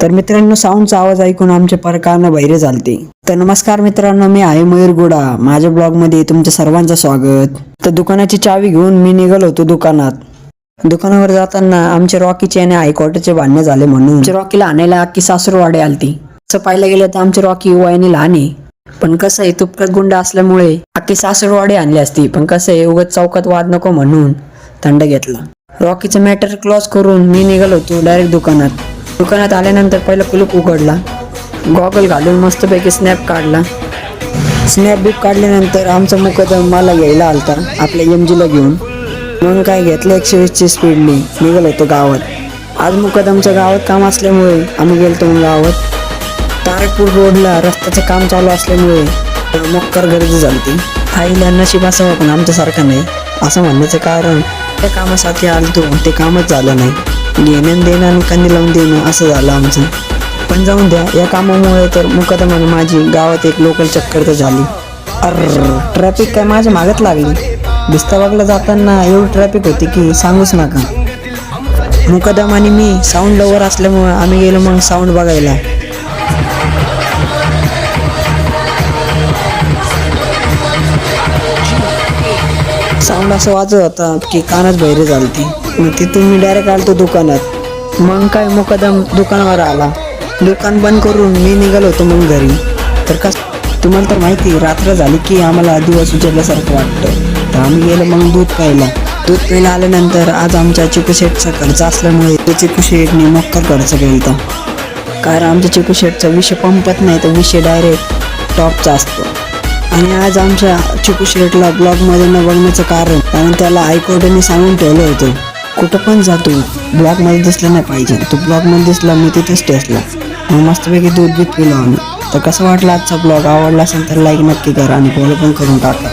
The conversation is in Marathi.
तर मित्रांनो, साऊंडचा आवाज ऐकून आमचे परकानं बहिरे झालते. तर नमस्कार मित्रांनो, मी आहे मयूर गुडा. माझ्या ब्लॉग मध्ये तुमच्या सर्वांचं स्वागत. तर दुकानाची चावी घेऊन मी निघालो होतो दुकानात. दुकानावर जाताना आमच्या रॉकीचे आणि हायकोर्टाचे भांडणे झाले म्हणून आमच्या रॉकीला आणायला अख्खी सासूरवाडी आलती. असं पाहायला गेलं तर आमची रॉकी वयाने लहान आहे, पण कसं आहे तुपकत गुंड असल्यामुळे अख्खी सासूरवाडी आणली असती. पण कसं आहे उगाच चौकात वाद नको म्हणून थंड घेतला. रॉकीचं मॅटर क्लोज करून मी निघालो होतो डायरेक्ट दुकानात. दुकानात आल्यानंतर पहिला कुलूप उघडला, गॉगल घालून मस्तपैकी स्नॅप काढला. स्नॅप बिप काढल्यानंतर आमचा मुकदम मला घ्यायला आलता आपल्या MGला घेऊन. मग काय घेतलं 120ची स्पीडने निघालो होतो गावात. आज मुकदमच्या गावात काम असल्यामुळे आम्ही गेलतो मग गावात. तारकपूर रोडला रस्त्याचं काम चालू असल्यामुळे मोक्कर गर्दी झाली. आईला नशीब असावं पण आमच्यासारखं नाही, असं म्हणण्याचं कारण त्या कामासाठी आलतो ते कामच झालं नाही. घेणं देणं आणि कंदी लावून देणं असं झालं आमचं. पण जाऊन द्या, या कामामुळे तर मुकदमाने माझी गावात एक लोकल चक्कर तर झाली. ट्रॅफिक काय माझ्या मागत लागली. भिस्ताबागला जाताना एवढी ट्रॅफिक होती की सांगूच नका. मुकदम आणि मी साऊंड लवर असल्यामुळे आम्ही गेलो मग साऊंड बघायला. साऊंड असं वाजत होता की कानच बहिरे झालती. मग तिथून मी डायरेक्ट आलतो दुकानात. मग काय मुकदम दुकानावर आला. दुकान बंद करून मी निघालो होतो मग घरी. तर तुम्हाला तर माहिती, रात्र झाली की आम्हाला दिवस उजडल्यासारखं वाटतं. तर आम्ही गेलो मग दूध प्यायला आल्यानंतर आज आमच्या चिकू शेटचा खर्च असल्यामुळे ते चिकू शेटने मोक्कर खर्च केला. कारण आमच्या चिकू शेटचा विषय पंपत नाही, तर विषय डायरेक्ट टॉपचा असतो. आणि आज आमच्या चिकू शेटला ब्लॉगमध्ये न बघण्याचं कारण त्याला हायकोर्टाने सांगून ठेवलं होतं, कुठं पण जातो ब्लॉगमध्ये दिसलं नाही पाहिजे. तो ब्लॉगमध्ये दिसला मी तिथेच टेसला. मग मस्तपैकी दूध बीत पिलो आम्ही. तर कसं वाटलं आजचा ब्लॉग? आवडला असेल तर लाईक नक्की करा आणि फॉलो पण करून टाका.